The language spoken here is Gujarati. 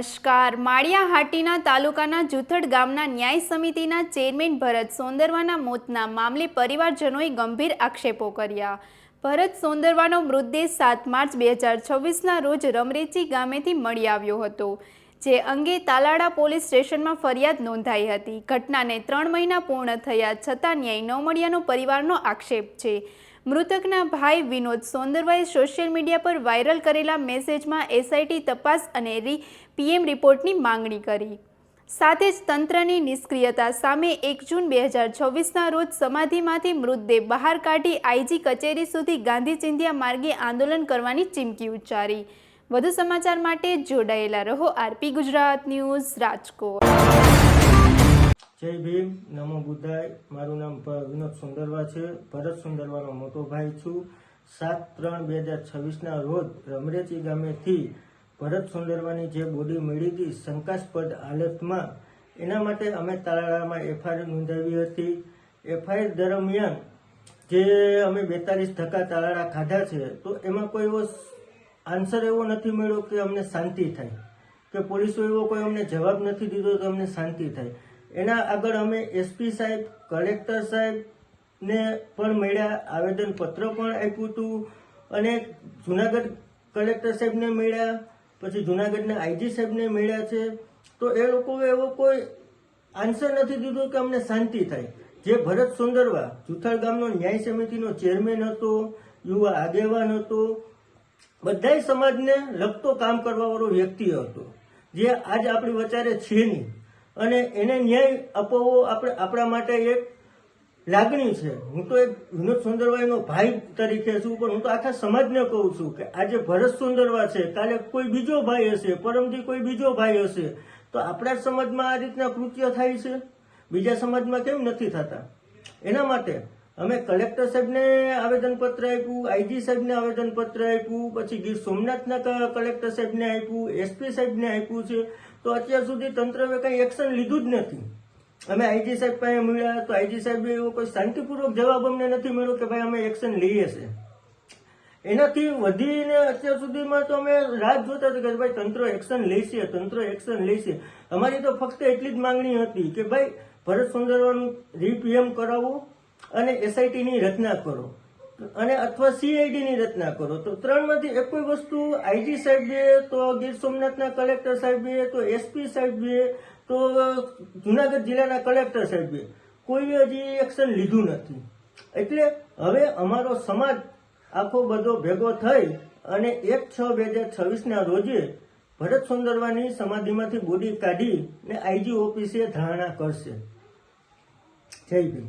નમસ્કાર. માળિયાહાટીના તાલુકાના જુથડ ગામના ન્યાય સમિતિના ચેરમેન ભરત સોંદરવાના મોતના મામલે પરિવારજનોએ ગંભીર આક્ષેપો કર્યા. ભરત સોંદરવાનો મૃતદેહ 7 માર્ચ 2026ના રોજ રમરેચી ગામેથી મળી આવ્યો હતો, જે અંગે તાલાળા પોલીસ સ્ટેશનમાં ફરિયાદ નોંધાઈ હતી. ઘટનાને 3 મહિના પૂર્ણ થયા છતાં ન્યાય ન મળ્યાનો પરિવારનો આક્ષેપ છે. મૃતકના ભાઈ વિનોદ સોંદરવાએ સોશિયલ મીડિયા પર વાયરલ કરેલા મેસેજમાં એસઆઈટી તપાસ અને પીએમ રિપોર્ટની માંગણી કરી. સાથે જ તંત્રની નિષ્ક્રિયતા સામે 1 જૂન 2026ના રોજ સમાધિમાંથી મૃતદેહ બહાર કાઢી આઈજી કચેરી સુધી ગાંધી ચિંધ્યા માર્ગે આંદોલન કરવાની ચીમકી ઉચ્ચારી. વધુ સમાચાર માટે જોડાયેલા રહો આરપી ગુજરાત ન્યૂઝ, રાજકોટ. જય ભીમ, નમો બુદ્ધાય. મારું નામ વિનોદ સોંદરવા છે. ભરત સોંદરવાનો મોટો ભાઈ છું. 7/3/2026ના રોજ રમરેચી ગામેથી ભરત સોંદરવાની જે બોડી મળી હતી શંકાસ્પદ હાલતમાં, એના માટે અમે તાલાળામાં એફઆઈઆર નોંધાવી હતી. એફઆઈઆર દરમિયાન જે અમે 42 ધક્કા તાલાળા ખાધા છે, તો એમાં કોઈ એવો આન્સર એવો નથી મળ્યો કે અમને શાંતિ થાય, કે પોલીસો એવો કોઈ અમને જવાબ નથી દીધો તો અમને શાંતિ થાય. એના આગળ અમે એસપી સાહેબ, કલેક્ટર સાહેબને પણ મળ્યા, આવેદનપત્ર પણ આપ્યું હતું, અને જુનાગઢ કલેક્ટર સાહેબને મળ્યા, પછી જુનાગઢના આઈજી સાહેબને મળ્યા છે. તો એ લોકોએ એવો કોઈ આન્સર નથી દીધો કે અમને શાંતિ થાય. જે ભરત સોંદરવા જુથાળ ગામનો ન્યાય સમિતિનો ચેરમેન હતો, યુવા આગેવાન હતો, બધાય સમાજને લગતો કામ કરવાવાળો વ્યક્તિ હતો, જે આજ આપણી વચારે છે નહીં, અને એને ન્યાય અપાવવો આપણા માટે એક લાગણી છે. હું તો એક વિનોદ સોંદરવાનો ભાઈ તરીકે છું, પણ હું તો આખા સમાજને કહું છું કે આજે ભરત સોંદરવા છે, કાલે કોઈ બીજો ભાઈ હશે, પરમથી કોઈ બીજો ભાઈ હશે, તો આપણા સમાજમાં આ રીતના કૃત્ય થાય છે, બીજા સમાજમાં કેમ નથી થતા? એના માટે અમે કલેક્ટર સાહેબને આવેદનપત્ર આપ્યું, આઈજી સાહેબને આવેદનપત્ર આપ્યું, પછી ગીર સોમનાથના કલેક્ટર સાહેબને આપ્યું, એસપી સાહેબને આપ્યું છે. તો અત્યાર સુધી તંત્રએ કંઈ એક્શન લીધું જ નથી. અમે આઈજી સાહેબ પાસે મળ્યા તો આઈજી સાહેબે એવો કોઈ શાંતિપૂર્વક જવાબ અમને નથી મળ્યો કે ભાઈ અમે એક્શન લઈએ છે. એનાથી વધીને અત્યાર સુધીમાં તો અમે રાહ જોતા હતા કે ભાઈ તંત્ર એક્શન લેશે, તંત્ર એક્શન લેશે. અમારી તો ફક્ત એટલી જ માંગણી હતી કે ભાઈ ભરત સોંદરવાનું રીપીએમ કરાવો અને એસઆઈટીની રચના કરો, અને અથવા સીઆઈડીની રચના કરો. તો 3માંથી એક કોઈ વસ્તુ આઈજી સાહેબે, તો ગીર સોમનાથના કલેક્ટર સાહેબે, તો એસપી સાહેબે, તો જુનાગઢ જિલ્લાના કલેક્ટર સાહેબે કોઈએ હજી એક્શન લીધું નથી. એટલે હવે અમારો સમાજ આખો બધો ભેગો થઈ અને 1/6/2026ના રોજે ભરત સોંદરવાની સમાધિમાંથી બોડી કાઢી ને આઈજી ઓફિસે ધારણા કરશે. જય ભીમ.